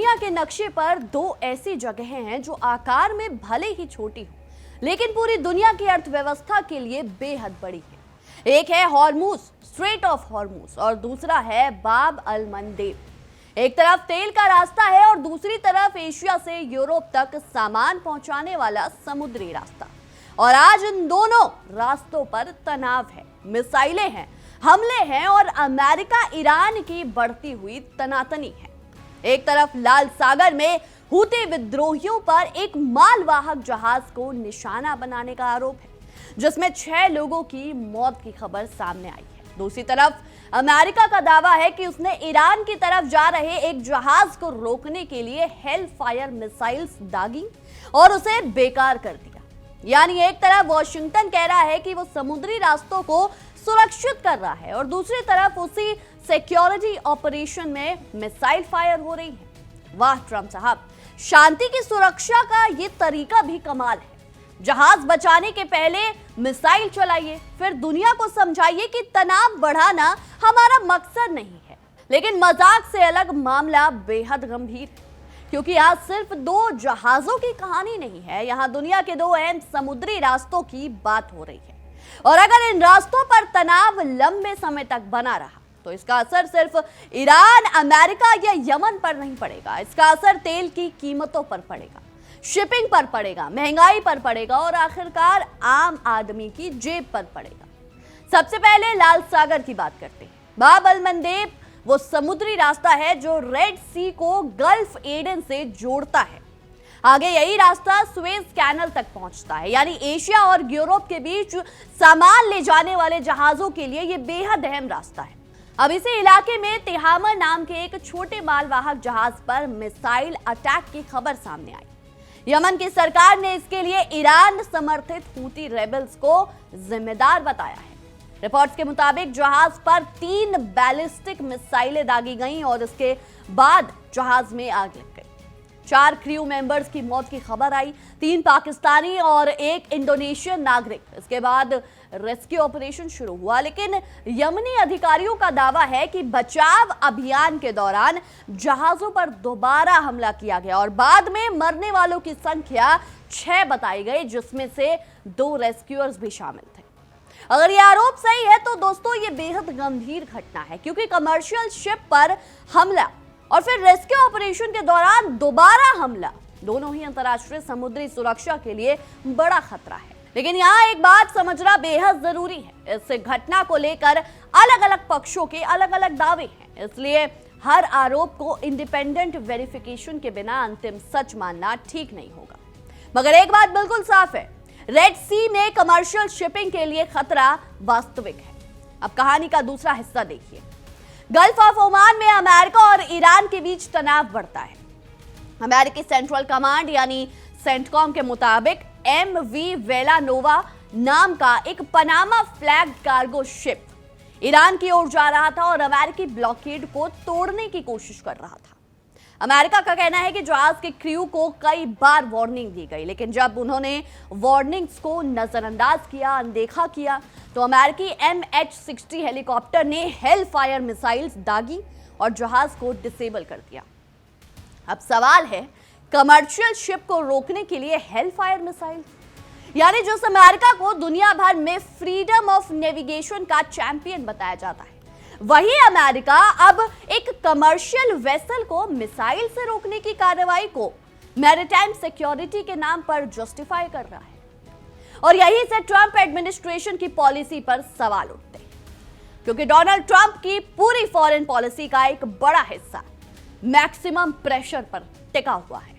दुनिया के नक्शे पर दो ऐसी जगहें हैं जो आकार में भले ही छोटी हो, लेकिन पूरी दुनिया की अर्थव्यवस्था के लिए बेहद बड़ी है। एक है हॉर्मुज, स्ट्रेट ऑफ हॉर्मुज, और दूसरा है बाब अल मंदेब। एक तरफ तेल का रास्ता है और दूसरी तरफ एशिया से यूरोप तक सामान पहुंचाने वाला समुद्री रास्ता। और आज इन दोनों रास्तों पर तनाव है, मिसाइलें हैं, हमले हैं और अमेरिका ईरान की बढ़ती हुई तनातनी है। एक तरफ लाल सागर में हूती विद्रोहियों पर एक मालवाहक जहाज को निशाना बनाने का आरोप है, जिसमें 6 लोगों की मौत की खबर सामने आई है। दूसरी तरफ अमेरिका का दावा है कि उसने ईरान की तरफ जा रहे एक जहाज को रोकने के लिए हेल फायर मिसाइल्स दागी और उसे बेकार कर दिया। यानी एक तरफ वॉशिंगटन कह रहा है कि वो समुद्री रास्तों को सुरक्षित कर रहा है और दूसरी तरफ उसी सिक्योरिटी ऑपरेशन में मिसाइल फायर हो रही है। वाह ट्रंप साहब, शांति की सुरक्षा का ये तरीका भी कमाल है। जहाज बचाने के पहले मिसाइल चलाइए, फिर दुनिया को समझाइए कि तनाव बढ़ाना हमारा मकसद नहीं है। लेकिन मजाक से अलग मामला बेहद गंभीर है, क्योंकि यहाँ सिर्फ 2 जहाजों की कहानी नहीं है, यहाँ दुनिया के 2 अहम समुद्री रास्तों की बात हो रही है। और अगर इन रास्तों पर तनाव लंबे समय तक बना रहा तो इसका असर सिर्फ ईरान, अमेरिका या यमन पर नहीं पड़ेगा। इसका असर तेल की कीमतों पर पड़ेगा, शिपिंग पर पड़ेगा, महंगाई पर पड़ेगा और आखिरकार आम आदमी की जेब पर पड़ेगा। सबसे पहले लाल सागर की बात करते हैं। बाब अल मंदेब वो समुद्री रास्ता है जो रेड सी को गल्फ एडन से जोड़ता है। आगे यही रास्ता सुएज कैनल तक पहुंचता है, यानी एशिया और यूरोप के बीच सामान ले जाने वाले जहाजों के लिए यह बेहद अहम रास्ता है। अब इसी इलाके में तिहामा नाम के एक छोटे मालवाहक जहाज पर मिसाइल अटैक की खबर सामने आई। यमन की सरकार ने इसके लिए ईरान समर्थित हूती रेबल्स को जिम्मेदार बताया है। रिपोर्ट्स के मुताबिक जहाज पर 3 बैलिस्टिक मिसाइलें दागी गईं और इसके बाद जहाज में आग लग गई। 4 क्रू मेंबर्स की मौत की खबर आई, 3 पाकिस्तानी और 1 इंडोनेशियन नागरिक। इसके बाद रेस्क्यू ऑपरेशन शुरू हुआ, लेकिन यमनी अधिकारियों का दावा है कि बचाव अभियान के दौरान जहाजों पर दोबारा हमला किया गया और बाद में मरने वालों की संख्या 6 बताई गई, जिसमें से 2 रेस्क्यूअर्स भी शामिल थे। अगर यह आरोप सही है तो दोस्तों ये बेहद गंभीर घटना है, क्योंकि कमर्शियल शिप पर हमला और फिर रेस्क्यू ऑपरेशन के दौरान दोबारा हमला, दोनों ही अंतर्राष्ट्रीय समुद्री सुरक्षा के लिए बड़ा खतरा है। लेकिन यहाँ एक बात समझना बेहद जरूरी है, इस घटना को लेकर अलग अलग पक्षों के अलग अलग दावे हैं, इसलिए हर आरोप को इंडिपेंडेंट वेरिफिकेशन के बिना अंतिम सच मानना ठीक नहीं होगा। मगर एक बात बिल्कुल साफ है, रेड सी में कमर्शियल शिपिंग के लिए खतरा वास्तविक है। अब कहानी का दूसरा हिस्सा देखिए। गल्फ ऑफ ओमान में अमेरिका और ईरान के बीच तनाव बढ़ता है। अमेरिकी सेंट्रल कमांड यानी सेंटकॉम के मुताबिक MV वेलानोवा नाम का एक Panama flag cargo ship Iran की ओर जा रहा था और अमेरिकी ब्लॉकेड को तोड़ने की कोशिश कर रहा था। अमेरिका का कहना है कि जहाज के क्रू को कई बार वार्निंग दी गई, लेकिन जब उन्होंने वार्निंग्स को नजरअंदाज किया, अनदेखा किया, तो अमेरिकी MH-60 हेलीकॉप्टर ने हेल फायर मिसाइल्स दागी और जहाज को डिसेबल कर दिया। अब सवाल है, कमर्शियल शिप को रोकने के लिए हेल फायर मिसाइल, यानी जिस अमेरिका को दुनिया भर में फ्रीडम ऑफ नेविगेशन का चैंपियन बताया जाता है, वही अमेरिका अब एक कमर्शियल वेसल को मिसाइल से रोकने की कार्रवाई को मैरीटाइम सिक्योरिटी के नाम पर जस्टिफाई कर रहा है। और यहीं से ट्रंप एडमिनिस्ट्रेशन की पॉलिसी पर सवाल उठते हैं, क्योंकि डोनाल्ड ट्रंप की पूरी फॉरेन पॉलिसी का एक बड़ा हिस्सा मैक्सिमम प्रेशर पर टिका हुआ है।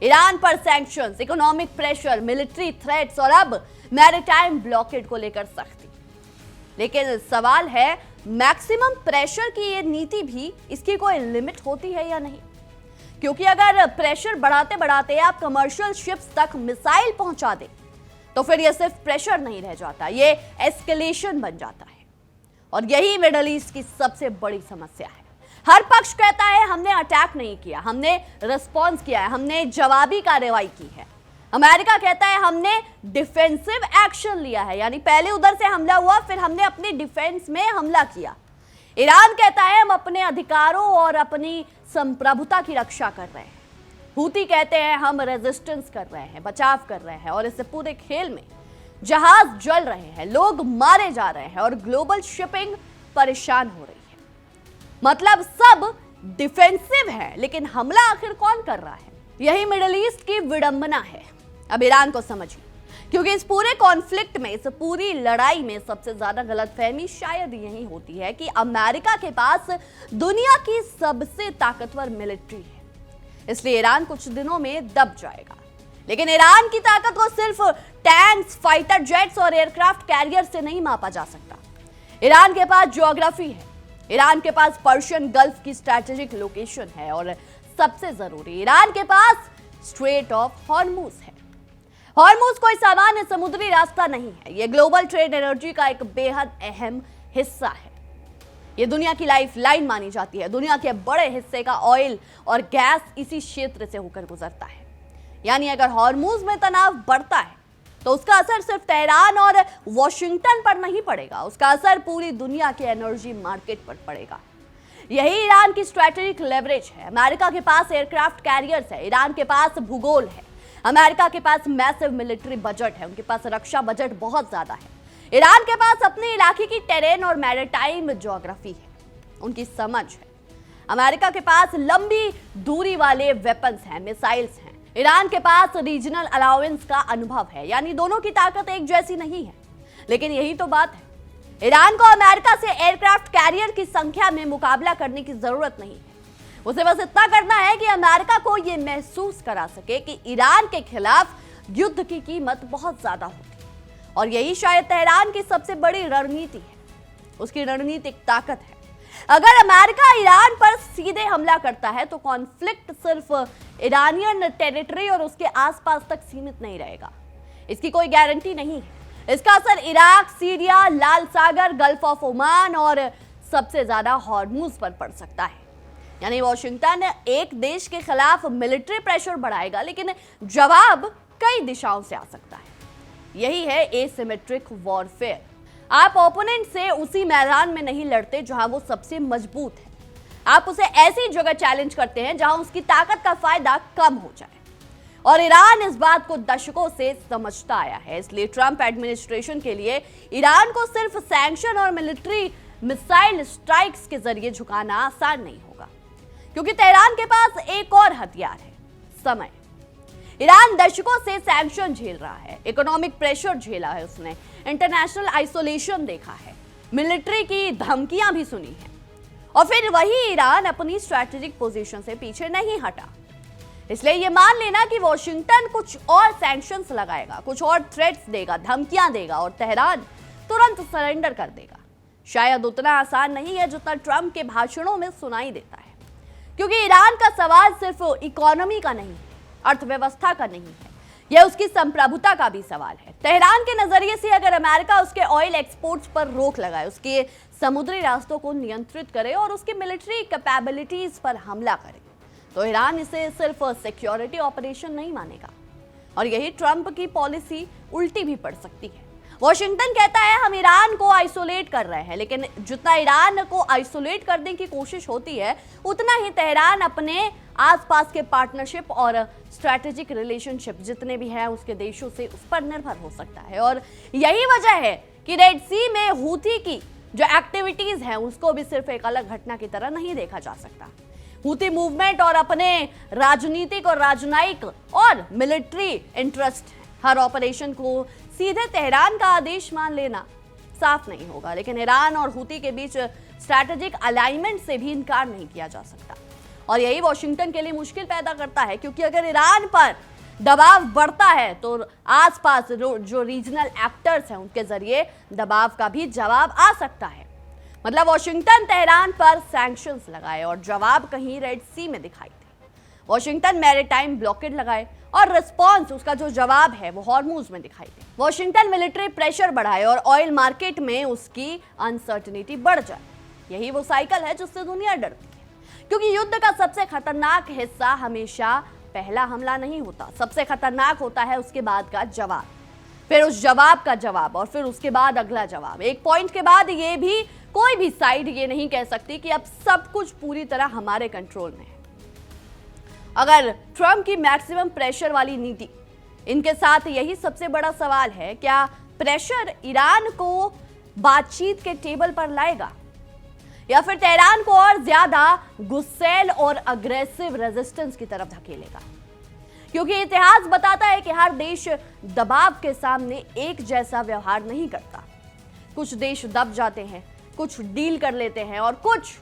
ईरान पर sanctions, economic pressure, military threats और अब मैरीटाइम ब्लॉकेड को लेकर सख्ती। लेकिन सवाल है, मैक्सिमम प्रेशर की ये नीति भी, इसकी कोई लिमिट होती है या नहीं? क्योंकि अगर प्रेशर बढ़ाते बढ़ाते आप कमर्शियल शिप्स तक मिसाइल पहुंचा दें तो फिर ये सिर्फ प्रेशर नहीं रह जाता, ये एस्केलेशन बन जाता है। और यही मिडल ईस्ट की सबसे बड़ी समस्या है। हर पक्ष कहता है हमने अटैक नहीं किया, हमने रिस्पॉन्स किया है, हमने जवाबी कार्रवाई की है। अमेरिका कहता है हमने डिफेंसिव एक्शन लिया है, यानी पहले उधर से हमला हुआ, फिर हमने अपने डिफेंस में हमला किया। ईरान कहता है हम अपने अधिकारों और अपनी संप्रभुता की रक्षा कर रहे हैं। हूती कहते हैं हम रेजिस्टेंस कर रहे हैं, बचाव कर रहे हैं। और इस पूरे खेल में जहाज जल रहे हैं, लोग मारे जा रहे हैं और ग्लोबल शिपिंग परेशान हो रही है। मतलब सब डिफेंसिव है, लेकिन हमला आखिर कौन कर रहा है? यही मिडिल ईस्ट की विडंबना है। अब ईरान को समझिए, क्योंकि इस पूरे कॉन्फ्लिक्ट में, इस पूरी लड़ाई में सबसे ज्यादा गलतफहमी शायद यही होती है कि अमेरिका के पास दुनिया की सबसे ताकतवर मिलिट्री है, इसलिए ईरान कुछ दिनों में दब जाएगा। लेकिन ईरान की ताकत को सिर्फ टैंक्स, फाइटर जेट्स और एयरक्राफ्ट कैरियर से नहीं मापा जा सकता। ईरान के पास ज्योग्राफी है, ईरान के पास पर्शियन गल्फ की स्ट्रैटेजिक लोकेशन है और सबसे जरूरी, ईरान के पास स्ट्रेट ऑफ हॉर्मुज है। हॉर्मुज कोई सामान्य समुद्री रास्ता नहीं है, यह ग्लोबल ट्रेड एनर्जी का एक बेहद अहम हिस्सा है। यह दुनिया की लाइफ लाइन मानी जाती है। दुनिया के बड़े हिस्से का ऑयल और गैस इसी क्षेत्र से होकर गुजरता है। यानी अगर हॉर्मुज में तनाव बढ़ता है तो उसका असर सिर्फ तेहरान और वॉशिंगटन पर नहीं पड़ेगा, उसका असर पूरी दुनिया के एनर्जी मार्केट पर पड़ेगा। यही ईरान की स्ट्रैटेजिक लेवरेज है। अमेरिका के पास एयरक्राफ्ट कैरियर्स है, ईरान के पास भूगोल है, अमेरिका के पास मैसिव मिलिट्री बजट है, उनके पास रक्षा बजट बहुत ज्यादा है। ईरान के पास अपने इलाके की टेरेन और मैरिटाइम ज्योग्राफी है, उनकी समझ है। अमेरिका के पास लंबी दूरी वाले वेपन्स हैं, मिसाइल्स हैं। ईरान के पास रीजनल अलाउंस का अनुभव है, यानी दोनों की ताकत एक जैसी नहीं है। लेकिन यही तो बात है, ईरान को अमेरिका से एयरक्राफ्ट कैरियर की संख्या में मुकाबला करने की जरूरत नहीं है। उसे बस इतना करना है कि अमेरिका को यह महसूस करा सके कि ईरान के खिलाफ युद्ध की कीमत बहुत ज्यादा होती है। और यही शायद तेहरान की सबसे बड़ी रणनीति है, उसकी रणनीतिक ताकत है। अगर अमेरिका ईरान पर सीधे हमला करता है तो कॉन्फ्लिक्ट सिर्फ ईरानियन टेरिटरी और उसके आसपास तक सीमित नहीं रहेगा, इसकी कोई गारंटी नहीं है। इसका असर Iraq, Syria, Lal Sagar, gulf of Oman और सबसे ज्यादा हॉर्मुज पर पड़ सकता है। यानी वॉशिंगटन एक देश के खिलाफ मिलिट्री प्रेशर बढ़ाएगा, लेकिन जवाब कई दिशाओं से आ सकता है। यही है एसिमेट्रिक वॉरफेयर। आप ओपोनेंट से उसी मैदान में नहीं लड़ते जहां वो सबसे मजबूत है, आप उसे ऐसी जगह चैलेंज करते हैं जहां उसकी ताकत का फायदा कम हो जाए। और ईरान इस बात को दशकों से समझता आया है, इसलिए ट्रंप एडमिनिस्ट्रेशन के लिए ईरान को सिर्फ सैंक्शन और मिलिट्री मिसाइल स्ट्राइक्स के जरिए झुकाना आसान नहीं होगा, क्योंकि तेहरान के पास एक और हथियार है, समय। ईरान दशकों से सैंक्शन झेल रहा है, इकोनॉमिक प्रेशर झेला है उसने, इंटरनेशनल आइसोलेशन देखा है, मिलिट्री की धमकियां भी सुनी है। और फिर वही ईरान अपनी स्ट्रैटेजिक पोजीशन से पीछे नहीं हटा। इसलिए ये मान लेना कि वॉशिंगटन कुछ और सैंक्शंस लगाएगा, कुछ और थ्रेट्स देगा, धमकियां देगा और तेहरान तुरंत सरेंडर कर देगा, शायद उतना आसान नहीं है जितना ट्रंप के भाषणों में सुनाई देता है। क्योंकि ईरान का सवाल सिर्फ इकोनॉमी का नहीं है, अर्थव्यवस्था का नहीं है, यह उसकी संप्रभुता का भी सवाल है। तेहरान के नजरिए से अगर अमेरिका उसके ऑयल एक्सपोर्ट्स पर रोक लगाए, उसके समुद्री रास्तों को नियंत्रित करे और उसकी मिलिट्री कैपेबिलिटीज पर हमला करे, तो ईरान इसे सिर्फ सिक्योरिटी ऑपरेशन नहीं मानेगा। और यही ट्रंप की पॉलिसी उल्टी भी पड़ सकती है। वॉशिंगटन कहता है हम ईरान को आइसोलेट कर रहे हैं, लेकिन जितना ईरान को आइसोलेट करने की कोशिश होती है, उतना ही तेहरान अपने आसपास के पार्टनरशिप और स्ट्रैटेजिक रिलेशनशिप जितने भी हैं उसके देशों से उस पर निर्भर हो सकता है। और यही वजह है कि रेड सी में हूथी की जो एक्टिविटीज हैं उसको भी सिर्फ एक अलग घटना की तरह नहीं देखा जा सकता। हूथी मूवमेंट और अपने राजनीतिक और राजनयिक और मिलिट्री इंटरेस्ट, हर ऑपरेशन को सीधे तेहरान का आदेश मान लेना साफ नहीं होगा। लेकिन ईरान और हूथी के बीच स्ट्रैटेजिक अलाइनमेंट से भी इनकार नहीं किया जा सकता। और यही वॉशिंगटन के लिए मुश्किल पैदा करता है, क्योंकि अगर ईरान पर दबाव बढ़ता है तो आसपास जो रीजनल एक्टर्स हैं उनके जरिए दबाव का भी जवाब आ सकता है। मतलब वॉशिंगटन तेहरान पर सैंक्शंस लगाए और जवाब कहीं रेड सी में दिखाई दे। वॉशिंगटन मैरीटाइम ब्लॉकेड लगाए और रिस्पॉन्स, उसका जो जवाब है वो हॉर्मुज में दिखाई दे। वॉशिंगटन मिलिट्री प्रेशर बढ़ाए और ऑयल मार्केट में उसकी अनसर्टेनिटी बढ़ जाए। यही वो साइकिल है जिससे दुनिया डरती है, क्योंकि युद्ध का सबसे खतरनाक हिस्सा हमेशा पहला हमला नहीं होता, सबसे खतरनाक होता है उसके बाद का जवाब, फिर उस जवाब का जवाब और फिर उसके बाद अगला जवाब। एक पॉइंट के बाद ये भी कोई भी साइड ये नहीं कह सकती कि अब सब कुछ पूरी तरह हमारे कंट्रोल में है। अगर ट्रंप की मैक्सिमम प्रेशर वाली नीति, इनके साथ यही सबसे बड़ा सवाल है, क्या प्रेशर ईरान को बातचीत के टेबल पर लाएगा या फिर तेहरान को और ज्यादा गुस्सैल और अग्रेसिव रेजिस्टेंस की तरफ धकेलेगा? क्योंकि इतिहास बताता है कि हर देश दबाव के सामने एक जैसा व्यवहार नहीं करता। कुछ देश दब जाते हैं, कुछ डील कर लेते हैं और कुछ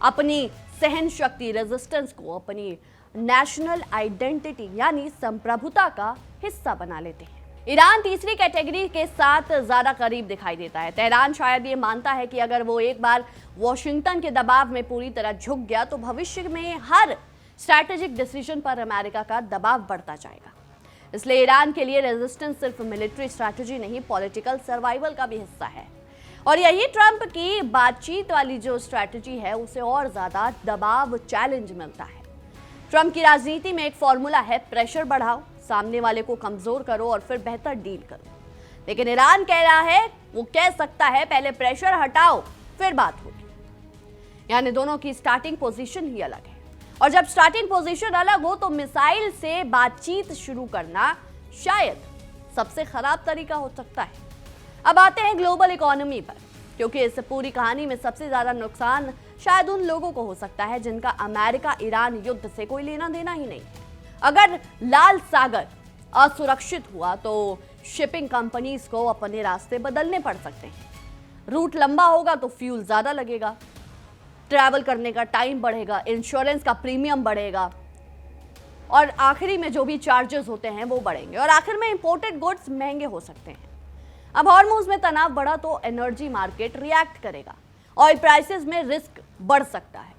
अपनी सहन शक्ति, रेजिस्टेंस को अपनी नेशनल आइडेंटिटी यानी संप्रभुता का हिस्सा बना लेते हैं। ईरान तीसरी कैटेगरी के साथ ज्यादा करीब दिखाई देता है। तेहरान शायद ये मानता है कि अगर वो एक बार वॉशिंगटन के दबाव में पूरी तरह झुक गया तो भविष्य में हर स्ट्रैटेजिक डिसीजन पर अमेरिका का दबाव बढ़ता जाएगा। इसलिए ईरान के लिए रेजिस्टेंस सिर्फ मिलिट्री स्ट्रैटेजी नहीं, पॉलिटिकल सर्वाइवल का भी हिस्सा है। और यही ट्रंप की बातचीत वाली जो स्ट्रैटेजी है, उसे और ज्यादा दबाव, चैलेंज मिलता है। ट्रंप की राजनीति में एक फॉर्मूला है, प्रेशर बढ़ाओ, सामने वाले को कमजोर करो और फिर बेहतर डील करो। लेकिन ईरान कह रहा है, वो कह सकता है पहले प्रेशर हटाओ फिर बात होगी। यानी दोनों की स्टार्टिंग पोजीशन ही अलग है। और जब स्टार्टिंग पोजीशन अलग हो तो मिसाइल से बातचीत शुरू करना शायद सबसे खराब तरीका हो सकता है। अब आते हैं ग्लोबल इकोनॉमी पर, क्योंकि इस पूरी कहानी में सबसे ज्यादा नुकसान शायद उन लोगों को हो सकता है जिनका अमेरिका ईरान युद्ध से कोई लेना देना ही नहीं। अगर लाल सागर असुरक्षित हुआ तो शिपिंग कंपनीज को अपने रास्ते बदलने पड़ सकते हैं। रूट लंबा होगा तो फ्यूल ज्यादा लगेगा, ट्रैवल करने का टाइम बढ़ेगा, इंश्योरेंस का प्रीमियम बढ़ेगा और आखिरी में जो भी चार्जेस होते हैं वो बढ़ेंगे और आखिर में इंपोर्टेड गुड्स महंगे हो सकते हैं। अब हॉर्मुज में तनाव बढ़ा तो एनर्जी मार्केट रिएक्ट करेगा, ऑयल प्राइसेस में रिस्क बढ़ सकता है,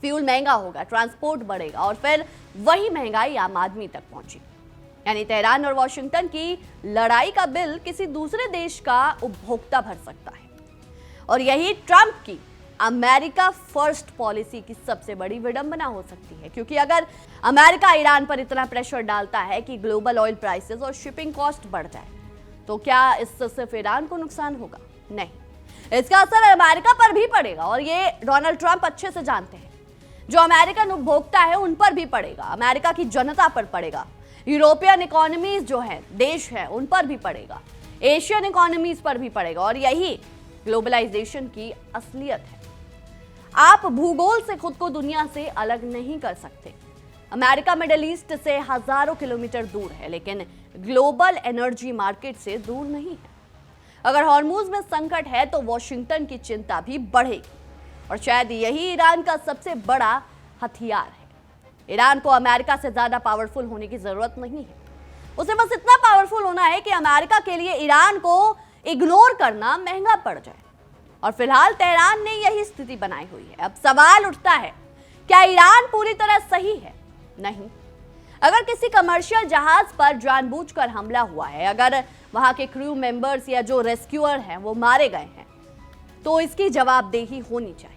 फ्यूल महंगा होगा, ट्रांसपोर्ट बढ़ेगा और फिर वही महंगाई आम आदमी तक पहुंची। यानी तेहरान और वॉशिंगटन की लड़ाई का बिल किसी दूसरे देश का उपभोक्ता भर सकता है। और यही ट्रंप की अमेरिका फर्स्ट पॉलिसी की सबसे बड़ी विडंबना हो सकती है, क्योंकि अगर अमेरिका ईरान पर इतना प्रेशर डालता है कि ग्लोबल ऑयल प्राइसेस और शिपिंग कॉस्ट बढ़ जाए, तो क्या इससे सिर्फ ईरान को नुकसान होगा? नहीं, इसका असर अमेरिका पर भी पड़ेगा और ये डोनाल्ड ट्रंप अच्छे से जानते हैं। जो अमेरिकन उपभोक्ता है उन पर भी पड़ेगा, अमेरिका की जनता पर पड़ेगा, यूरोपियन इकोनॉमीज जो है, देश है, उन पर भी पड़ेगा, एशियन इकोनॉमीज पर भी पड़ेगा। और यही ग्लोबलाइजेशन की असलियत है। आप भूगोल से खुद को दुनिया से अलग नहीं कर सकते। अमेरिका मिडिल ईस्ट से हजारों किलोमीटर दूर है, लेकिन ग्लोबल एनर्जी मार्केट से दूर नहीं है। अगर हॉर्मुज में संकट है तो वॉशिंगटन की चिंता भी बढ़ेगी और शायद यही ईरान का सबसे बड़ा हथियार है। ईरान को अमेरिका से ज्यादा पावरफुल होने की जरूरत नहीं है, उसे बस इतना पावरफुल होना है कि अमेरिका के लिए ईरान को इग्नोर करना महंगा पड़ जाए। और फिलहाल तेहरान ने यही स्थिति बनाई हुई है। अब सवाल उठता है, क्या ईरान पूरी तरह सही है? नहीं। अगर किसी कमर्शियल जहाज पर जानबूझकर हमला हुआ है, अगर वहां के क्रू मेंबर्स या जो रेस्क्यूअर हैं वो मारे गए हैं, तो इसकी जवाबदेही होनी चाहिए।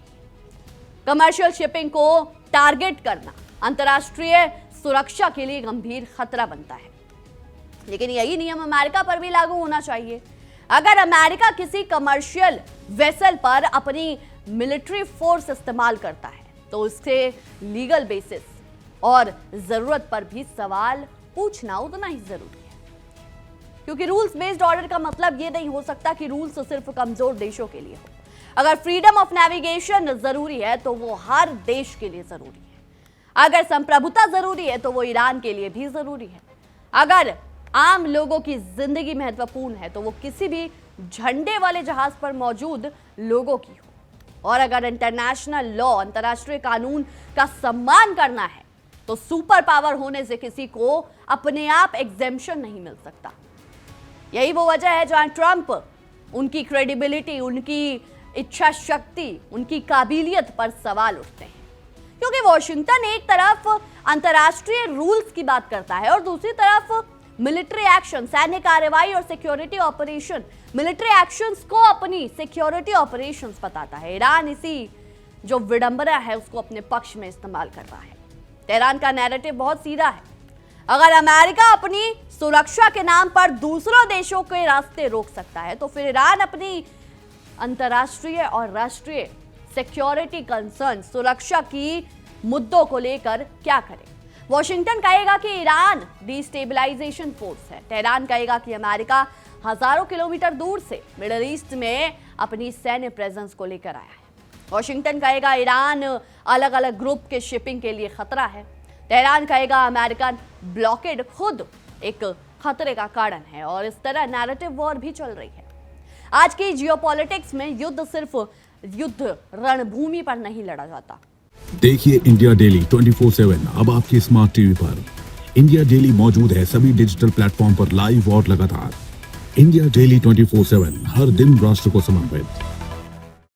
कमर्शियल शिपिंग को टारगेट करना अंतर्राष्ट्रीय सुरक्षा के लिए गंभीर खतरा बनता है, लेकिन यही नियम अमेरिका पर भी लागू होना चाहिए। अगर अमेरिका किसी कमर्शियल वेसल पर अपनी मिलिट्री फोर्स इस्तेमाल करता है तो उससे लीगल बेसिस और जरूरत पर भी सवाल पूछना उतना ही जरूरी है, क्योंकि रूल्स बेस्ड ऑर्डर का मतलब ये नहीं हो सकता कि रूल्स सिर्फ कमजोर देशों के लिए हो। अगर फ्रीडम ऑफ नेविगेशन जरूरी है तो वो हर देश के लिए जरूरी है। अगर संप्रभुता जरूरी है तो वो ईरान के लिए भी जरूरी है। अगर आम लोगों की जिंदगी महत्वपूर्ण है तो वो किसी भी झंडे वाले जहाज पर मौजूद लोगों की हो। और अगर इंटरनेशनल लॉ, अंतर्राष्ट्रीय कानून का सम्मान करना है तो सुपर पावर होने से किसी को अपने आप एग्जेम्पशन नहीं मिल सकता। यही वो वजह है जहां ट्रंप उनकी क्रेडिबिलिटी, उनकी इच्छा शक्ति, उनकी काबिलियत पर सवाल उठते हैं, क्योंकि वॉशिंगटन एक तरफ अंतर्राष्ट्रीय रूल्स की बात करता है और दूसरी तरफ मिलिट्री एक्शन, सैन्य कार्रवाई और सिक्योरिटी ऑपरेशन, मिलिट्री एक्शंस को अपनी सिक्योरिटी ऑपरेशंस बताता है। ईरान इसी जो विडंबना है उसको अपने पक्ष में इस्तेमाल कर रहा है। तेहरान का नैरेटिव बहुत सीधा है। अगर अमेरिका अपनी सुरक्षा के नाम पर दूसरों देशों के रास्ते रोक सकता है तो फिर ईरान अपनी अंतर्राष्ट्रीय और राष्ट्रीय सिक्योरिटी कंसर्न, सुरक्षा की मुद्दों को लेकर क्या करे। वॉशिंगटन कहेगा कि ईरान डिस्टेबलाइजेशन फोर्स है, तेहरान कहेगा कि अमेरिका हजारों किलोमीटर दूर से मिडिल ईस्ट में अपनी सैन्य प्रेजेंस को लेकर आया है। वॉशिंगटन कहेगा ईरान अलग अलग ग्रुप के शिपिंग के लिए खतरा है। तेहरान कहेगा अमेरिकन ब्लॉकेड खुद एक खतरे का कारण है, और इस तरह नैरेटिव वॉर भी चल रही है। आज की जियोपॉलिटिक्स में युद्ध सिर्फ युद्ध रणभूमि पर नहीं लड़ा जाता। देखिए इंडिया डेली 24/7 अब आपके स्मार्ट टीवी पर। इंडिया डेली मौजूद है सभी डिजिटल प्लेटफॉर्म पर लाइव और लगातार। इंडिया डेली 24/7 हर दिन राष्ट्र को समर्पित।